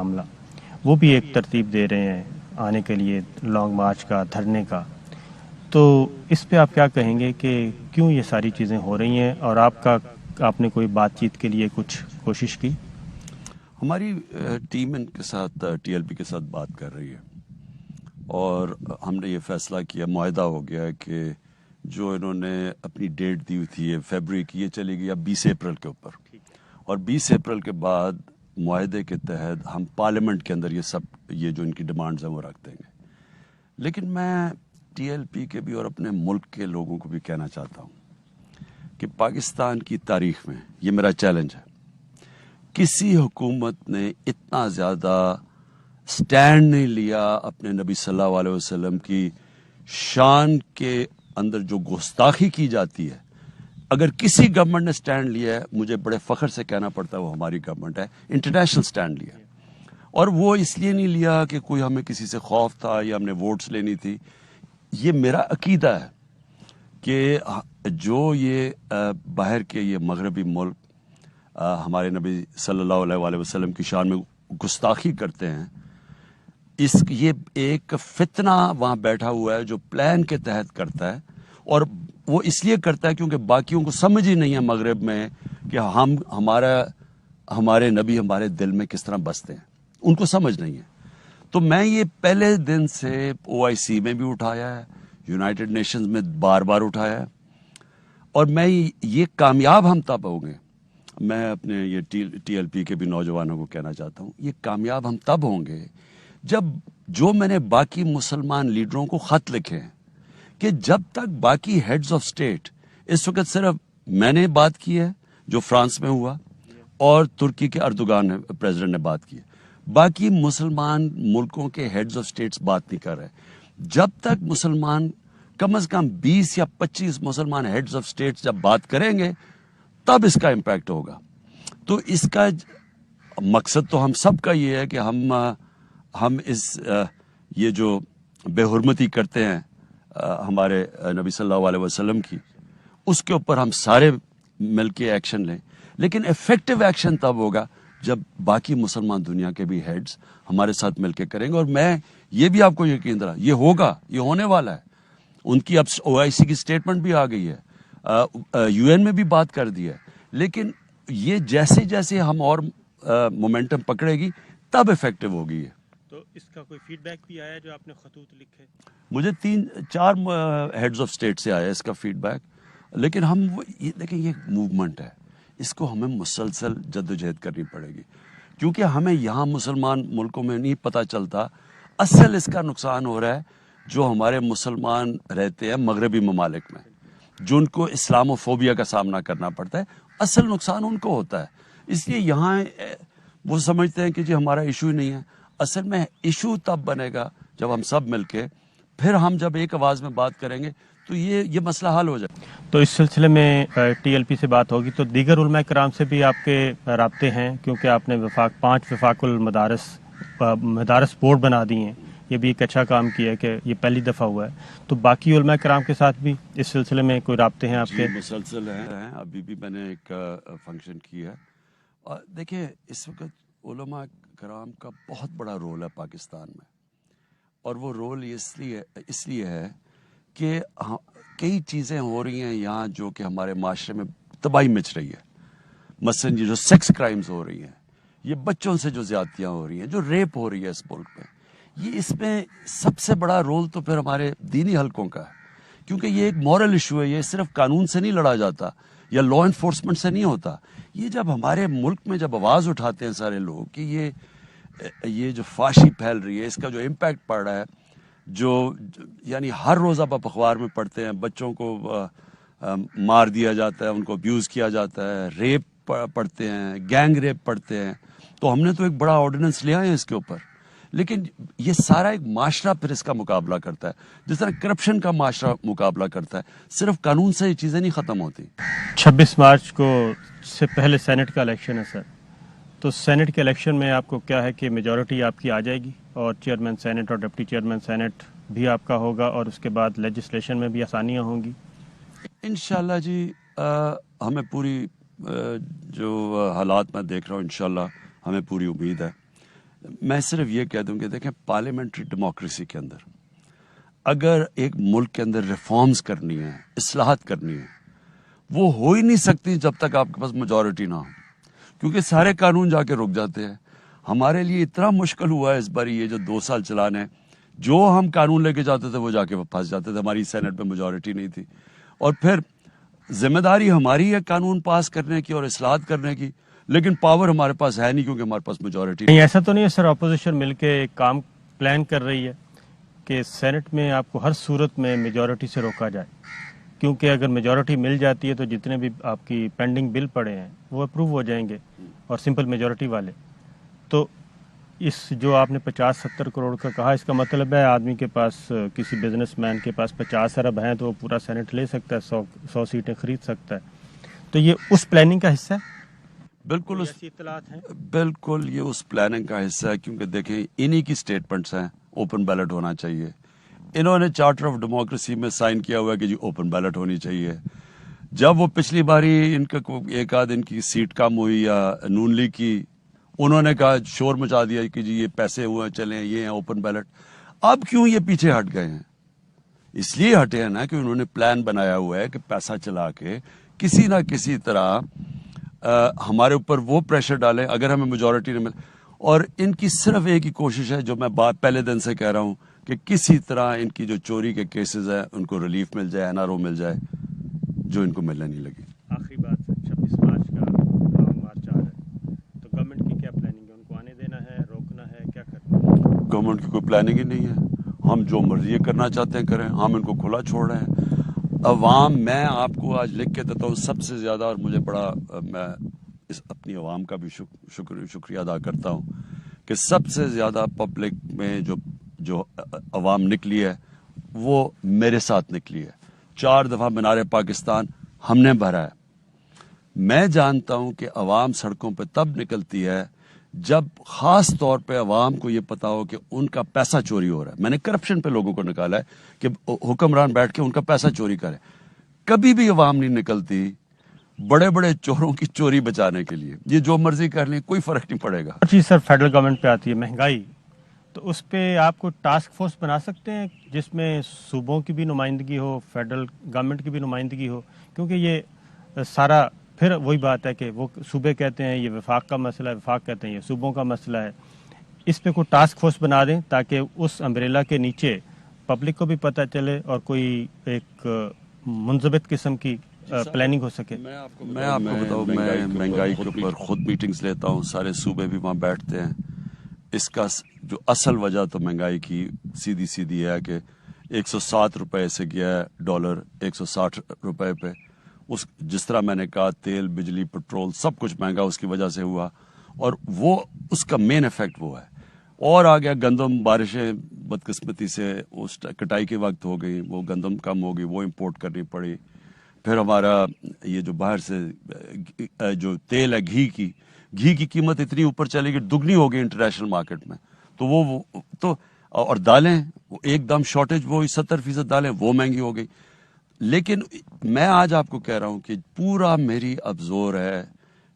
معاملہ، وہ بھی ایک ترتیب دے رہے ہیں آنے کے لیے لانگ مارچ کا، دھرنے کا. تو اس پہ آپ کیا کہیں گے کہ کیوں یہ ساری چیزیں ہو رہی ہیں، اور آپ نے کوئی بات چیت کے لیے کچھ کوشش کی؟ ہماری ٹیم ان کے ساتھ ٹی ایل پی کے ساتھ بات کر رہی ہے، اور ہم نے یہ فیصلہ کیا، معاہدہ ہو گیا کہ جو انہوں نے اپنی ڈیٹ دی ہوئی تھی فیبرری کی، یہ چلے گی اب 20 اپریل کے اوپر، اور 20 اپریل کے بعد معاہدے کے تحت ہم پارلیمنٹ کے اندر یہ جو ان کی ڈیمانڈز ہیں وہ رکھ دیں گے. لیکن میں ٹی ایل پی کے بھی اور اپنے ملک کے لوگوں کو بھی کہنا چاہتا ہوں کہ پاکستان کی تاریخ میں یہ میرا چیلنج ہے، کسی حکومت نے اتنا زیادہ سٹینڈ نہیں لیا اپنے نبی صلی اللہ علیہ وسلم کی شان کے اندر جو گستاخی کی جاتی ہے. اگر کسی گورنمنٹ نے سٹینڈ لیا ہے، مجھے بڑے فخر سے کہنا پڑتا ہے وہ ہماری گورنمنٹ ہے، انٹرنیشنل سٹینڈ لیا. اور وہ اس لیے نہیں لیا کہ کوئی ہمیں کسی سے خوف تھا یا ہم نے ووٹس لینی تھی. یہ میرا عقیدہ ہے کہ جو یہ باہر کے یہ مغربی ملک ہمارے نبی صلی اللہ علیہ وسلم کی شان میں گستاخی کرتے ہیں، یہ ایک فتنہ وہاں بیٹھا ہوا ہے جو پلان کے تحت کرتا ہے، اور وہ اس لیے کرتا ہے کیونکہ باقیوں کو سمجھ ہی نہیں ہے مغرب میں کہ ہمارے نبی ہمارے دل میں کس طرح بستے ہیں، ان کو سمجھ نہیں ہے. تو میں یہ پہلے دن سے OIC میں بھی اٹھایا ہے، یونائٹڈ نیشنز میں بار بار اٹھایا ہے، اور میں یہ کامیاب ہم تب ہوں گے. میں اپنے یہ ٹی ایل پی کے بھی نوجوانوں کو کہنا چاہتا ہوں، یہ کامیاب ہم تب ہوں گے جب جو میں نے باقی مسلمان لیڈروں کو خط لکھے ہیں کہ جب تک باقی ہیڈز آف سٹیٹ، اس وقت صرف میں نے بات کی ہے جو فرانس میں ہوا، اور ترکی کے اردوغان پریزیڈنٹ نے بات کی ہے، باقی مسلمان ملکوں کے ہیڈز آف سٹیٹس بات نہیں کر رہے. جب تک مسلمان کم از کم 20 یا 25 مسلمان ہیڈز آف سٹیٹس جب بات کریں گے تب اس کا امپیکٹ ہوگا. تو اس کا مقصد تو ہم سب کا یہ ہے کہ ہم یہ جو بے حرمتی کرتے ہیں ہمارے نبی صلی اللہ علیہ وسلم کی، اس کے اوپر ہم سارے مل کے ایکشن لیں. لیکن ایفیکٹو ایکشن تب ہوگا جب باقی مسلمان دنیا کے بھی ہیڈز ہمارے ساتھ مل کے کریں گے. اور میں یہ بھی آپ کو یقین دلا، یہ ہوگا، یہ ہونے والا ہے. ان کی اب OIC کی سٹیٹمنٹ بھی آ گئی ہے، UN میں بھی بات کر دی ہے. لیکن یہ جیسے جیسے ہم اور مومنٹم پکڑے گی تب افیکٹو ہوگی. ہے تو اس کا کوئی فیڈ بیک بھی آیا جو آپ نے خطوط لکھے؟ مجھے 3-4 ہیڈز آف سٹیٹ سے آیا اس کا فیڈ بیک. لیکن دیکھیں یہ موومنٹ ہے، اس کو ہمیں مسلسل جدوجہد کرنی پڑے گی، کیونکہ ہمیں یہاں مسلمان ملکوں میں نہیں پتہ چلتا اصل اس کا نقصان ہو رہا ہے جو ہمارے مسلمان رہتے ہیں مغربی ممالک میں، جن کو اسلامو فوبیا کا سامنا کرنا پڑتا ہے. اصل نقصان ان کو ہوتا ہے. اس لیے یہاں وہ سمجھتے ہیں کہ جی ہمارا ایشو ہی نہیں ہے. اصل میں ایشو تب بنے گا جب ہم سب مل کے، پھر ہم جب ایک آواز میں بات کریں گے تو یہ مسئلہ حل ہو جائے. تو اس سلسلے میں TLP سے بات ہوگی تو دیگر علماء کرام سے بھی آپ کے رابطے ہیں، کیونکہ آپ نے 5 وفاق المدارس بورڈ بنا دی ہیں. یہ بھی ایک اچھا کام کیا ہے کہ یہ پہلی دفعہ ہوا ہے. تو باقی علماء کرام کے ساتھ بھی اس سلسلے میں کوئی رابطے ہیں آپ کے؟ مسلسل ہیں. ابھی بھی میں نے ایک فنکشن کیا ہے. دیکھیں اس وقت علماء کرام کا بہت بڑا رول ہے پاکستان میں، اور وہ رول اس لیے ہے کہ کئی چیزیں ہو رہی ہیں یہاں جو کہ ہمارے معاشرے میں تباہی مچ رہی ہے. مثلاً یہ جو سیکس کرائمز ہو رہی ہیں، یہ بچوں سے جو زیادتیاں ہو رہی ہیں، جو ریپ ہو رہی ہے اس ملک میں، اس میں سب سے بڑا رول تو پھر ہمارے دینی حلقوں کا ہے، کیونکہ یہ ایک مورل ایشو ہے. یہ صرف قانون سے نہیں لڑا جاتا یا لا انفورسمنٹ سے نہیں ہوتا. یہ جب ہمارے ملک میں جب آواز اٹھاتے ہیں سارے لوگ کہ یہ جو فحاشی پھیل رہی ہے، اس کا جو امپیکٹ پڑ رہا ہے، جو یعنی ہر روز آپ اخبار میں پڑھتے ہیں بچوں کو مار دیا جاتا ہے، ان کو ابیوز کیا جاتا ہے، ریپ پڑھتے ہیں، گینگ ریپ پڑھتے ہیں. تو ہم نے تو ایک بڑا آرڈیننس لیا ہے اس کے اوپر. لیکن یہ سارا ایک معاشرہ پھر اس کا مقابلہ کرتا ہے، جس طرح کرپشن کا معاشرہ مقابلہ کرتا ہے. صرف قانون سے یہ چیزیں نہیں ختم ہوتی. 26 مارچ کو سے پہلے سینٹ کا الیکشن ہے سر، تو سینٹ کے الیکشن میں آپ کو کیا ہے کہ میجورٹی آپ کی آ جائے گی، اور چیئرمین سینٹ اور ڈپٹی چیئرمین سینٹ بھی آپ کا ہوگا، اور اس کے بعد لیجسلیشن میں بھی آسانیاں ہوں گی؟ انشاءاللہ جی، ہمیں پوری جو حالات میں دیکھ رہا ہوں انشاءاللہ ہمیں پوری امید ہے. میں صرف یہ کہہ دوں کہ دیکھیں پارلیمنٹری ڈیموکریسی کے اندر اگر ایک ملک کے اندر ریفارمز کرنی ہے، اصلاحات کرنی ہے، وہ ہو ہی نہیں سکتی جب تک آپ کے پاس میجورٹی نہ ہو، کیونکہ سارے قانون جا کے رک جاتے ہیں. ہمارے لیے اتنا مشکل ہوا ہے اس بار یہ جو 2 سال چلانے ہیں، جو ہم قانون لے کے جاتے تھے وہ جا کے پھنس جاتے تھے. ہماری سینٹ میں میجورٹی نہیں تھی، اور پھر ذمہ داری ہماری ہے قانون پاس کرنے کی اور اصلاحات کرنے کی، لیکن پاور ہمارے پاس ہے نہیں کیونکہ ہمارے پاس میجورٹی نہیں ایسا تو نہیں ہے سر، اپوزیشن مل کے ایک کام پلان کر رہی ہے کہ سینٹ میں آپ کو ہر صورت میں میجورٹی سے روکا جائے، کیونکہ اگر میجورٹی مل جاتی ہے تو جتنے بھی آپ کی پینڈنگ بل پڑے ہیں وہ اپروو ہو جائیں گے، اور سمپل میجورٹی والے. تو اس جو آپ نے 50-70 کروڑ کا کہا، اس کا مطلب ہے آدمی کے پاس، کسی بزنس مین کے پاس 50 ارب ہیں تو وہ پورا سینٹ لے سکتا ہے، 100 سیٹیں خرید سکتا ہے. تو یہ اس پلاننگ کا حصہ ہے. بالکل ایسی اطلاعات ہیں. بالکل یہ اس پلاننگ کا حصہ ہے، کیونکہ دیکھیں انہی کی سٹیٹمنٹس ہیں اوپن بیلٹ ہونا چاہیے. انہوں نے چارٹر آف ڈیموکریسی میں سائن کیا ہوا ہے کہ جی اوپن بیلٹ ہونی چاہیے. جب وہ پچھلی باری ان کا ایک آدھ ان کی سیٹ کم ہوئی یا نون لیگ کی، انہوں نے کہا، شور مچا دیا کہ جی یہ پیسے ہوئے چلیں، یہ ہیں اوپن بیلٹ. اب کیوں یہ پیچھے ہٹ گئے ہیں؟ اس لیے ہٹے ہیں نا کہ انہوں نے پلان بنایا ہوا ہے کہ پیسہ چلا کے کسی نہ کسی طرح ہمارے اوپر وہ پریشر ڈالیں اگر ہمیں میجورٹی نہیں ملے. اور ان کی صرف ایک ہی کوشش ہے، جو میں بات پہلے دن سے کہہ رہا ہوں، کہ کسی طرح ان کی جو چوری کے کیسز ہیں ان کو ریلیف مل جائے، NRO مل جائے، جو ان کو ملنے نہیں لگی. آخری بات، 26 مارچ کا لانگ مارچ آ رہا ہے، تو گورنمنٹ کی کیا پلاننگ ہے؟ ان کو آنے دینا ہے، روکنا ہے، کیا کرنا ہے؟ گورنمنٹ کی کوئی پلاننگ ہی نہیں ہے. ہم جو مرضی کرنا چاہتے ہیں کریں، ہم ان کو کھلا چھوڑ رہے ہیں. عوام، میں آپ کو آج لکھ کے دیتا ہوں، سب سے زیادہ، اور مجھے بڑا، میں اس اپنی عوام کا بھی شکریہ ادا کرتا ہوں کہ سب سے زیادہ پبلک میں جو عوام نکلی ہے وہ میرے ساتھ نکلی ہے. 4 دفعہ مینار پاکستان ہم نے بھرا ہے. میں جانتا ہوں کہ عوام سڑکوں پہ تب نکلتی ہے جب خاص طور پہ عوام کو یہ پتا ہو کہ ان کا پیسہ چوری ہو رہا ہے. میں نے کرپشن پہ لوگوں کو نکالا ہے کہ حکمران بیٹھ کے ان کا پیسہ چوری کرے. کبھی بھی عوام نہیں نکلتی بڑے بڑے چوروں کی چوری بچانے کے لیے. یہ جو مرضی کر لیں، کوئی فرق نہیں پڑے گا. چیز سر فیڈرل گورنمنٹ پہ آتی ہے مہنگائی، تو اس پہ آپ کو ٹاسک فورس بنا سکتے ہیں جس میں صوبوں کی بھی نمائندگی ہو، فیڈرل گورنمنٹ کی بھی نمائندگی ہو، کیونکہ یہ سارا پھر وہی بات ہے کہ وہ صوبے کہتے ہیں یہ وفاق کا مسئلہ ہے، وفاق کہتے ہیں یہ صوبوں کا مسئلہ ہے. اس پہ کوئی ٹاسک فورس بنا دیں تاکہ اس امبریلا کے نیچے پبلک کو بھی پتہ چلے اور کوئی ایک منضبط قسم کی پلاننگ ہو سکے. میں آپ کو بتاؤں، میں مہنگائی کے اوپر خود میٹنگز لیتا ہوں، سارے صوبے بھی وہاں بیٹھتے ہیں. اس کا جو اصل وجہ تو مہنگائی کی سیدھی ہے کہ 107 روپے سے گیا ہے ڈالر 160 روپے پہ. جس طرح میں نے کہا، تیل، بجلی، پٹرول سب کچھ مہنگا اس کی وجہ سے ہوا، اور وہ اس کا مین ایفیکٹ وہ ہے. اور آ گیا گندم، بارشیں بدقسمتی سے اس کٹائی کے وقت ہو گئی، وہ گندم کم ہو گئی، وہ امپورٹ کرنی پڑی. پھر ہمارا یہ جو باہر سے جو تیل ہے، گھی کی قیمت اتنی اوپر چلی گئی، دگنی ہو گئی انٹرنیشنل مارکیٹ میں. تو وہ اور دالیں، ایک دم شارٹیج، وہ 70% دالیں وہ مہنگی ہو گئی. لیکن میں آج آپ کو کہہ رہا ہوں کہ پورا میری اب زور ہے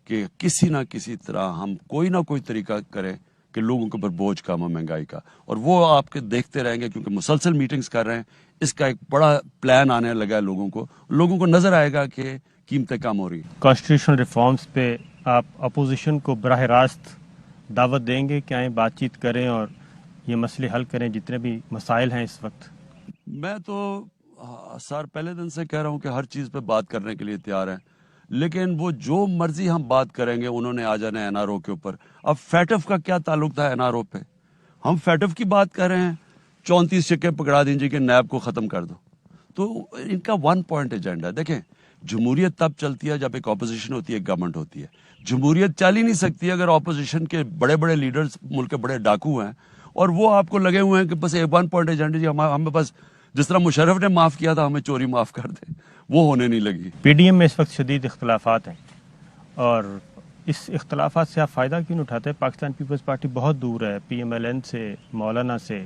کہ کسی نہ کسی طرح ہم کوئی نہ کوئی طریقہ کریں کہ لوگوں کے اوپر بوجھ کم ہو مہنگائی کا. اور وہ آپ کے دیکھتے رہیں گے کیونکہ مسلسل میٹنگز کر رہے ہیں. اس کا ایک بڑا پلان آنے لگا ہے. لوگوں کو نظر آئے گا کہ قیمتیں کم ہو رہی ہیں. کانسٹیٹیوشنل ریفارمز پہ آپ اپوزیشن کو براہ راست دعوت دیں گے کہ آئیں بات چیت کریں اور یہ مسئلے حل کریں جتنے بھی مسائل ہیں اس وقت؟ میں تو سر پہلے دن سے کہہ رہا ہوں کہ ہر چیز پہ بات کرنے کے لیے تیار ہیں، لیکن وہ جو مرضی ہم بات کریں گے انہوں نے آ جانا ہے NRO کے اوپر. اب فیٹف کا کیا تعلق تھا NRO پہ؟ ہم فیٹف کی بات کر رہے ہیں، 34 سکے پکڑا دیجیے کہ نیب کو ختم کر دو. تو ان کا 1 پوائنٹ ایجنڈا ہے. دیکھیں، جمہوریت تب چلتی ہے جب ایک اپوزیشن ہوتی ہے، ایک گورنمنٹ ہوتی ہے. جمہوریت چل ہی نہیں سکتی اگر اپوزیشن کے بڑے بڑے لیڈرز ملک کے بڑے ڈاکو ہیں اور وہ آپ کو لگے ہوئے ہیں کہ بس 1 پوائنٹ ایجنڈا، جی ہمیں بس جس طرح مشرف نے معاف کیا تھا ہمیں چوری معاف کر دے. وہ ہونے نہیں لگی. PDM میں اس وقت شدید اختلافات ہیں، اور اس اختلافات سے آپ فائدہ کیوں نہیں اٹھاتے؟ پاکستان پیپلز پارٹی بہت دور ہے PMLN سے، مولانا سے.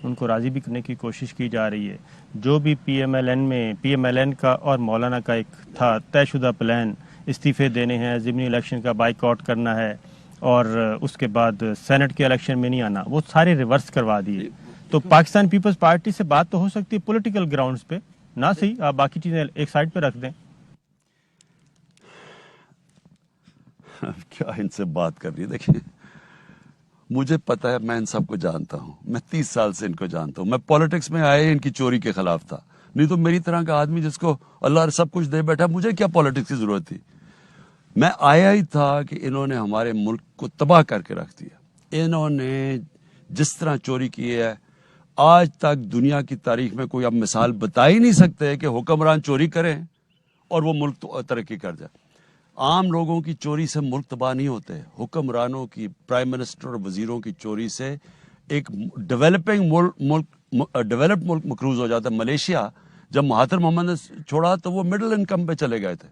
ان کو راضی بھی کرنے کی کوشش کی جا رہی ہے. جو بھی PMLN کا اور مولانا کا ایک تھا طے شدہ پلان، استعفے دینے ہیں، ضمنی الیکشن کا بائیک آؤٹ کرنا ہے، اور اس کے بعد سینٹ کے الیکشن میں نہیں آنا، وہ سارے ریورس کروا دیے. تو پاکستان پیپلز پارٹی سے بات تو ہو سکتی ہے پولیٹیکل گراؤنڈز پہ، نہ صحیح آپ باقی چیزیں ایک سائڈ پہ رکھ دیں. کیا ان سے بات کر رہی ہے؟ دیکھیں مجھے پتا ہے، میں ان سب کو جانتا ہوں، میں 30 سال سے ان کو جانتا ہوں. میں پالیٹکس میں آئے ان کی چوری کے خلاف تھا، نہیں تو میری طرح کا آدمی جس کو اللہ سب کچھ دے بیٹھا، مجھے کیا پالیٹکس کی ضرورت تھی. میں آیا ہی تھا کہ انہوں نے ہمارے ملک کو تباہ کر کے رکھ دیا. انہوں نے جس طرح چوری کی ہے، آج تک دنیا کی تاریخ میں کوئی اب مثال بتا ہی نہیں سکتے کہ حکمران چوری کریں اور وہ ملک ترقی کر جائے. عام لوگوں کی چوری سے ملک تباہ نہیں ہوتے، حکمرانوں کی، پرائم منسٹر اور وزیروں کی چوری سے ایک ڈیولپڈ ملک مقروض ہو جاتا ہے. ملیشیا جب مہاتر محمد نے چھوڑا تو وہ مڈل انکم پہ چلے گئے تھے،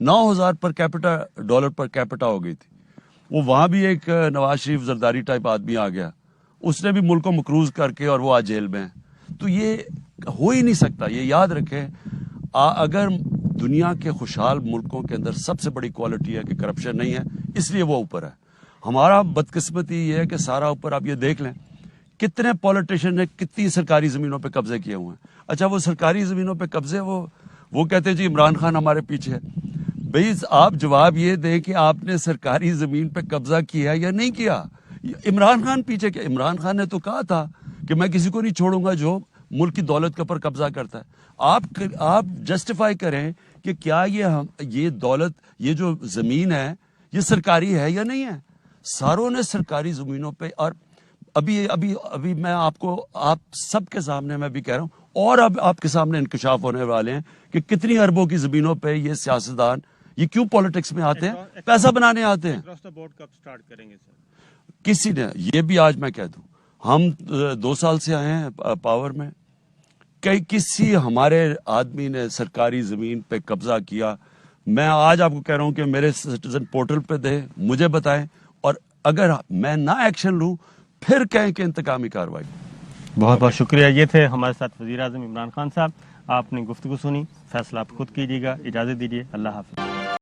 9,000 per capita dollar per capita ہو گئی تھی. وہ وہاں بھی ایک نواز شریف زرداری ٹائپ آدمی آ گیا، اس نے بھی ملک کو مقروض کر کے، اور وہ آج جیل میں. تو یہ ہو ہی نہیں سکتا. یہ یاد رکھیں، اگر دنیا کے خوشحال ملکوں کے اندر سب سے بڑی کوالٹی ہے کہ کرپشن نہیں ہے، اس لیے وہ اوپر ہے. ہمارا بدقسمتی یہ ہے کہ سارا اوپر. آپ یہ دیکھ لیں کتنے پولیٹیشن نے کتنی سرکاری زمینوں پہ قبضے کیے ہوئے ہیں. اچھا وہ سرکاری زمینوں پہ قبضے وہ کہتے ہیں جی عمران خان ہمارے پیچھے ہے. بھئی آپ جواب یہ دیں کہ آپ نے سرکاری زمین پہ قبضہ کیا یا نہیں کیا. عمران خان پیچھے کیا؟ عمران خان نے تو کہا تھا کہ میں کسی کو نہیں چھوڑوں گا جو ملک کی دولت کے اوپر قبضہ کرتا ہے. آپ جسٹیفائی کریں کہ کیا یہ دولت، یہ جو زمین ہے یہ سرکاری ہے یا نہیں ہے. ساروں نے سرکاری زمینوں پہ، اور ابھی میں آپ سب کے سامنے میں بھی کہہ رہا ہوں، اور اب آپ کے سامنے انکشاف ہونے والے ہیں کہ کتنی اربوں کی زمینوں پہ یہ سیاستدان یہ کیوں پالیٹکس میں آتے ہیں، پیسہ بنانے آتے ہیں. کسی نے یہ بھی آج میں کہہ دوں، ہم 2 سال سے آئے ہیں پاور میں، کسی ہمارے آدمی نے سرکاری زمین پہ قبضہ کیا؟ میں آج آپ کو کہہ رہا ہوں کہ میرے سٹیزن پورٹل پہ دیں، مجھے بتائیں، اور اگر میں نہ ایکشن لوں پھر کہیں کہ انتقامی کارروائی. بہت بہت شکریہ. یہ تھے ہمارے ساتھ وزیر اعظم عمران خان صاحب. آپ نے گفتگو سنی، فیصلہ آپ خود کیجیے گا. اجازت دیجیے، اللہ حافظ.